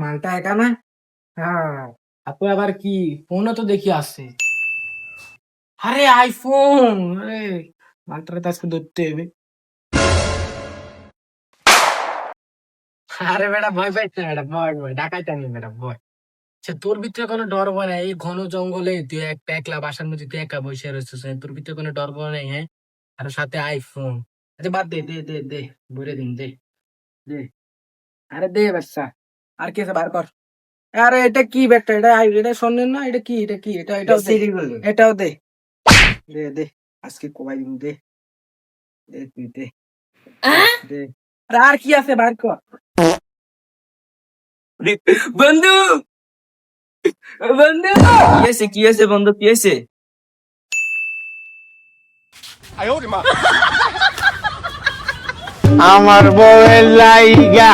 মালটা একা না। হ্যাঁ, আপু আবার কি ফোনও তো দেখি আসছে। আরে আইফোন, আরে মালটারে তো আজকে ধরতে হবে। আরে বেটা ভয় পাইছে না, বেটা ভয় ভয় ডাকাইতে আমি বেটা ভয়। আচ্ছা তোর ভিতরে কোনো ডর ভয় নাই? এই ঘন জঙ্গলে তুই একলা বাসার মধ্যে তুই একা বসে রয়েছিস, তোর ভিতরে কোনো ডর ভয় নাই? হ্যাঁ, আর সাথে আইফোন। আচ্ছা বাদ দে, দে দে দে, বলে দিন, দে দে। আরে দে বাচ্চা, আর কে আছে বার কর। আরে এটা কি ব্যাগটা? এটা শোনেন না, এটা কি, এটা কি, এটাও দে, এটাও দে, দে দে। আজকে কবাই দিন, দে দে তুই দে, দে। আরে আর কি আছে বার কর। বন্ধু, বন্ধু কি হয়েছে বন্ধু, কি হয়েছে? আমার বউয়ের লাইগা